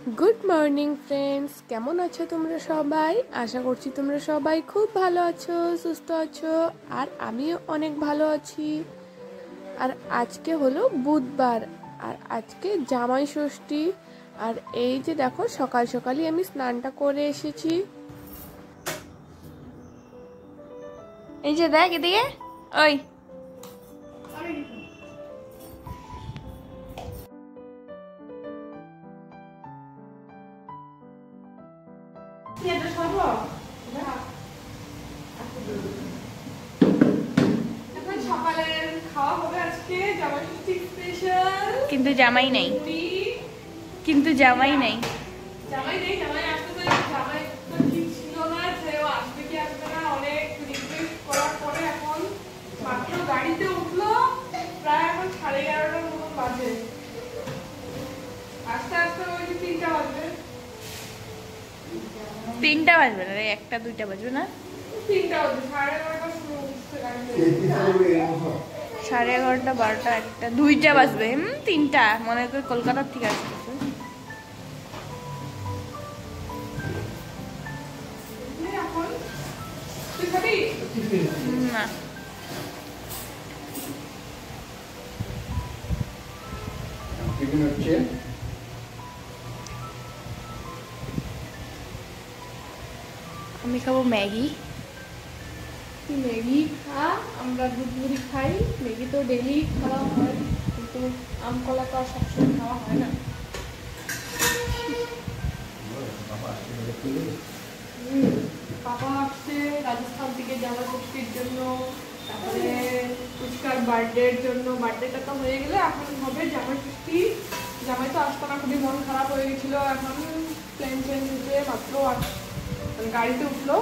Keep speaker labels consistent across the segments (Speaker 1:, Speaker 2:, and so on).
Speaker 1: Good morning friends, কেমন আছো তোমরা সবাই? আশা করছি তোমরা সবাই খুব ভালো আছো, সুস্থ আছো, আর আমিও অনেক ভালো আছি। আর আজকে হলো বুধবার, আর আজকে জামাই ষষ্ঠী। আর এই যে দেখো, সকাল সকালই আমি স্নানটা করে এসেছি।
Speaker 2: এই যে দেখ এদিকে, ওই কিন্তু জামাই নেই, কিন্তু জামাই নেই।
Speaker 1: জামাই নেই, জামাই আসতে তো জামাই তো ঠিক ছিল না যে ও আসবে কি আসবে না। অনেক রিকোয়েস্ট করার পরে এখন মাত্র গাড়িতে উঠলো, প্রায় এখন 11:30টার মতো বাজে। আস্তে আস্তে ওই 3টা বাজবে।
Speaker 2: 3টা বাজবে না রে, 1টা 2টা বাজবে না?
Speaker 1: 3টা বাজবে, 11:30টা শুরু হচ্ছে গাড়িতে।
Speaker 2: 11:30, 12টা, 1টা, 2টা বাজবে। 3টা মনে করি কলকাতার থেকে আসবে।
Speaker 1: এখন তুই খাবি
Speaker 2: না, আমি খাবো ম্যাগি।
Speaker 1: তুই ম্যাগি খা, আমরা দুধ মুড়ি খাই। ম্যাগি তো ডেলি খাওয়া হয়, কিন্তু আম কলা তো আর সবসময় খাওয়া হয় না। পাপা আসছে রাজস্থান থেকে জামা ষষ্ঠীর জন্য, তারপরে পুচকার বার্থডের জন্য। বার্থডেটা তো হয়ে গেলে এখন হবে জামা ষষ্ঠী। জামাই তো আসতো না, খুবই মন খারাপ হয়ে গেছিল। এখন প্ল্যান চেঞ্জ হচ্ছে, মাত্র গাড়িতে উঠলো।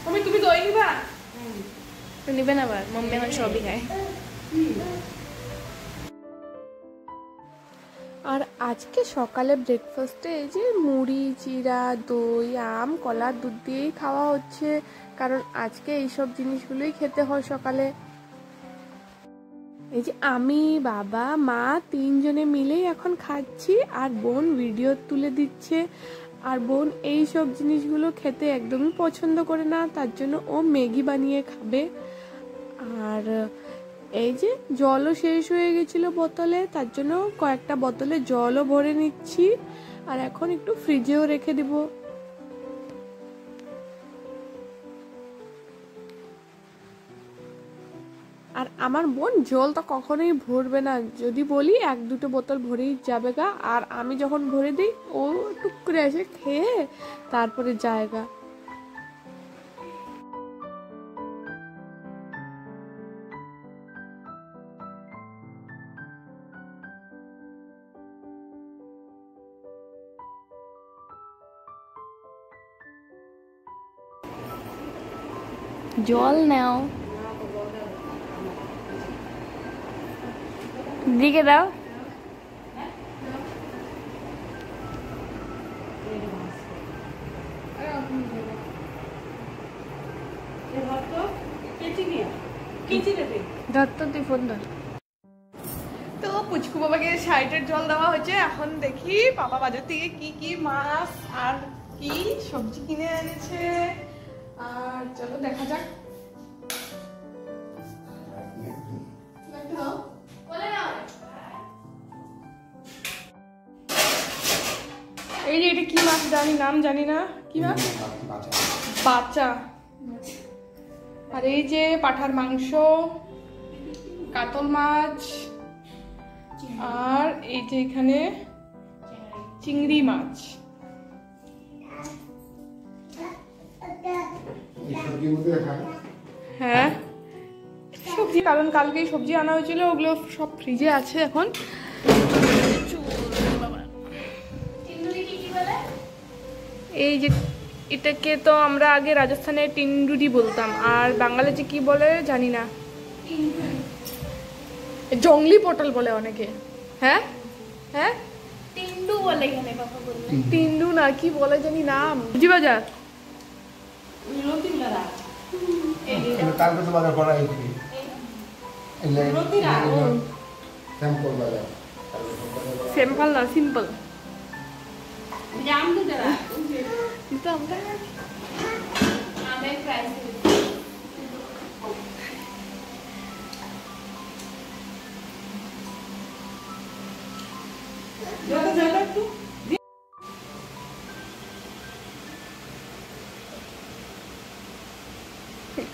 Speaker 1: তুমি দই নিবা?
Speaker 2: নিবে না, আবার মম্মি এখন সবই খায়।
Speaker 1: আর আজকে সকালে ব্রেকফাস্টে এই যে মুড়ি, চিড়া, দই, আম, কলা, দুধ দিয়েই খাওয়া হচ্ছে, কারণ আজকে এইসব জিনিসগুলোই খেতে হয় সকালে। এই যে আমি, বাবা, মা 3জনে মিলেই এখন খাচ্ছি, আর বোন ভিডিও তুলে দিচ্ছে। আর বোন এই সব জিনিসগুলো খেতে একদমই পছন্দ করে না, তার জন্য ও ম্যাগি বানিয়ে খাবে। আর এই যে জলও শেষ হয়ে গেছিল বোতলে, তার জন্য কয়েকটা বোতলে জলও ভরে নিচ্ছি, আর এখন একটু ফ্রিজেও রেখে দিব। আর আমার বোন জল তো কখনোই ভরবে না, যদি বলি 1-2 বোতল ভরেই যাবে গা। আর আমি যখন ভরে দিই, ও টুক করে এসে খেয়ে তারপরে যায়গা।
Speaker 2: জল নাও, দিকে দাও। ধর তো, তুই ফোন ধর।
Speaker 1: তো পুচকু বাবাকে 60-এর জল দেওয়া হয়েছে। এখন দেখি পাপা বাজার থেকে কি কি মাছ আর কি সবজি কিনে এনেছে, আর চলো দেখা যাক। এই যে এটা কি মাছ জানি, নাম জানি না, কি মাছ? বাচা। আর এই যে পাঠার মাংস, কাতল মাছ, আর এই যে এখানে চিংড়ি মাছ। হ্যাঁ, সবজি, কারণ কালকেই সবজি আনা হয়েছিল, ওগুলো সব ফ্রিজে আছে এখন। এই যে এটাকে তো আমরা আগে রাজস্থানে টিন্ডুরি বলতাম, আর বাঙালিতে কি বলে জানি না। জংলি পটল বলে অনেকে। হ্যাঁ হ্যাঁ,
Speaker 2: টিন্ডু বলে এখানে বাবা বললে।
Speaker 1: টিন্ডু না, কি বলে জানি নাম। সবজি বাজার, সিম্পল না, সিম্পল।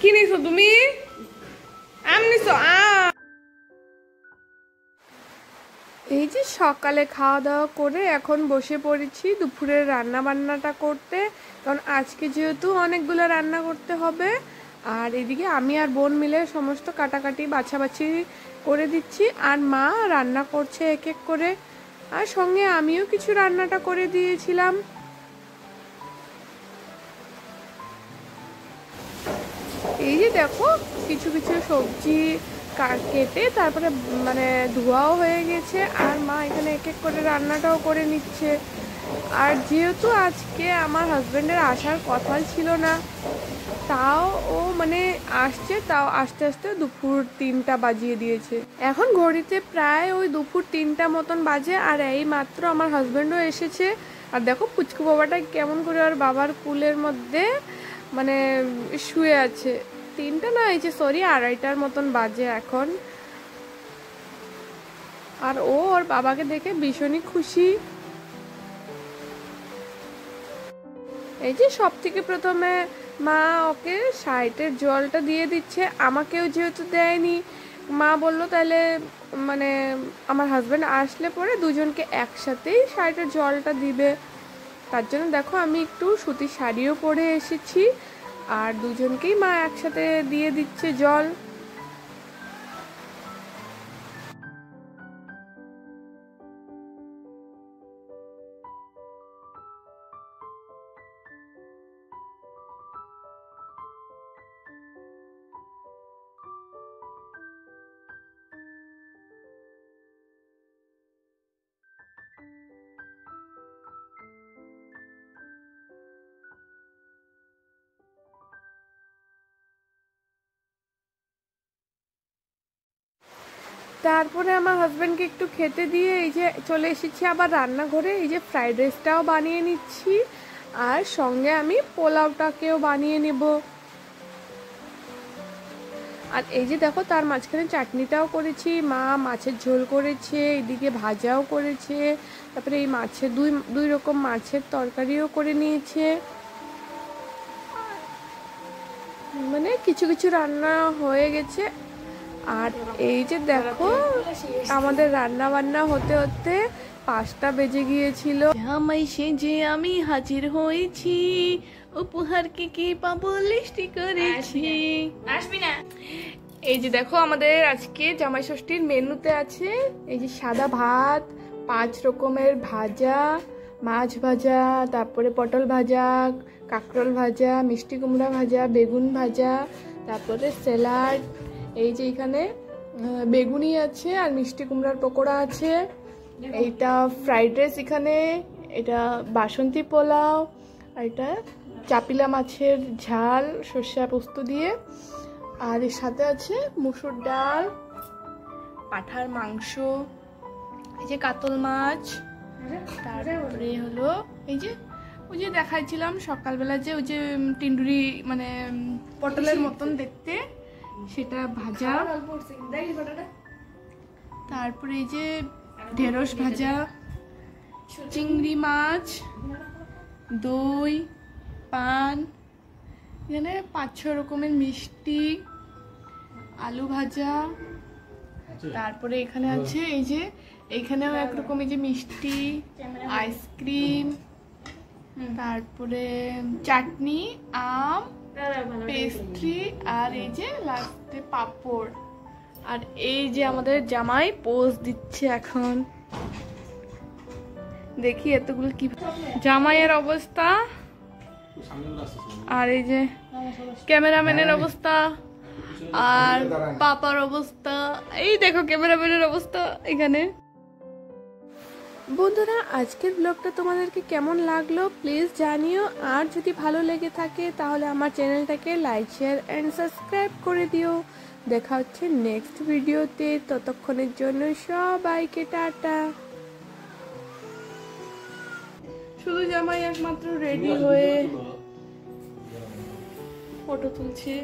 Speaker 1: কি নিছো তুমি? আম নিছো? এই যে সকালে খাওয়া দাওয়া করে এখন বসে পড়েছি দুপুরের রান্না বান্নাটা করতে, কারণ আজকে যেহেতু অনেকগুলো রান্না করতে হবে। আর এদিকে আমি আর বোন মিলে সমস্ত কাটাকাটি বাছাবাছি করে দিচ্ছি, আর মা রান্না করছে এক এক করে, আর সঙ্গে আমিও কিছু রান্নাটা করে দিয়েছিলাম। এই যে দেখো কিছু কিছু সবজি কেটে তারপরে মানে ধোয়াও হয়ে গেছে, আর মা এখানে এক এক করে রান্নাটাও করে নিচ্ছে। আর যেহেতু আজকে আমার হাজব্যান্ডের আসার কথা ছিল না, তাও ও মানে আসছে, তাও আস্তে আস্তে দুপুর 3টা বাজিয়ে দিয়েছে। এখন ঘড়িতে প্রায় ওই দুপুর 3টা মতন বাজে, আর এই মাত্র আমার হাজব্যান্ডও এসেছে। আর দেখো পুচকু বাবাটা কেমন করে আর বাবার কুলের মধ্যে মানে শুয়ে আছে। 3টা না, এই যে সরি 2:30টার মতন বাজে এখন। আর ও ওর বাবাকে দেখে ভীষণই খুশি। এই যে সব থেকে প্রথমে মা ওকে সাইটের জলটা দিয়ে দিচ্ছে, আমাকেও যেহেতু দেয়নি, মা বলল তাহলে মানে আমার হাজব্যান্ড আসলে পরে দুজনকে একসাথেই সাইটের জলটা দিবে। তার জন্য দেখো আমি একটু সুতির শাড়িও পরে এসেছি, আর দুজনকেই মা একসাথে দিয়ে দিচ্ছে জল। তারপরে আমার হাজব্যান্ডকে একটু খেতে দিয়ে এই যে চলে এসেছি আবার রান্নাঘরে। এই যে ফ্রাইড রাইসটাও বানিয়ে নিচ্ছি, আর সঙ্গে আমি পোলাওটাকেও বানিয়ে নেব। আর এই যে দেখো তার মাঝখানে চাটনিটাও করেছি, মা মাছের ঝোল করেছে, এদিকে ভাজাও করেছে, তারপরে এই মাছের দুই রকম মাছের তরকারিও করে নিয়েছে। মানে কিছু কিছু রান্না হয়ে গেছে। আর এই যে দেখো আমাদের রান্না বান্না হতে হতে 5টা বেজে গিয়েছিল। জামাই সেজে আমি হাজির হয়েছি, উপহার কি পাবো লিস্টি করেছি।
Speaker 2: আসবি না?
Speaker 1: এই যে দেখো আমাদের আজকে জামাই ষষ্ঠীর মেনুতে আছে এই যে সাদা ভাত, 5 রকমের ভাজা, মাছ ভাজা, তারপরে পটল ভাজা, কাঁকরোল ভাজা, মিষ্টি কুমড়া ভাজা, বেগুন ভাজা, তারপরে স্যালাড। এই যে এখানে বেগুনি আছে আর মিষ্টি কুমড়ার পকোড়া আছে। এইটা ফ্রাইড রাইস, এখানে এটা বাসন্তী পোলাও, আর এটা চাপিলা মাছের ঝাল সর্ষে পোস্ত দিয়ে, আর এর সাথে আছে মুসুর ডাল, পাঁঠার মাংস, এই যে কাতল মাছ, তারপরে হলো এই যে ওই যে দেখাইছিলাম সকালবেলা যে ওই যে টিন্ডুরি মানে পটলের মতন দেখতে, সেটা ভাজা, তারপরে এই যে ঢেঁড়স ভাজা, চিংড়ি মাছ, দই, পান, এখানে 5-6 রকমের মিষ্টি, আলু ভাজা, তারপরে এখানে আছে এই যে এইখানেও একরকম এই যে মিষ্টি, আইসক্রিম, তারপরে চাটনি, আম, পেস্ট্রি, আর এই যে লাস্টে পাঁপড়। আর এই যে আমাদের জামাই পোজ দিচ্ছে এখন, দেখি এতগুলো কি জামাইয়ের অবস্থা, আর এই যে ক্যামেরাম্যানের অবস্থা, আর পাপার অবস্থা। এই দেখো ক্যামেরাম্যানের অবস্থা এখানে। বন্ধুরা আজকের ব্লগটা তোমাদেরকে কেমন লাগলো প্লিজ জানিও, আর যদি ভালো লেগে থাকে তাহলে আমার চ্যানেলটাকে লাইক, শেয়ার এন্ড সাবস্ক্রাইব করে দিও। দেখা হচ্ছে নেক্সট ভিডিওতে, ততক্ষণের জন্য সবাইকে টাটা। শুধু জামাই একমাত্র রেডি হয়ে ফটো তুলছে।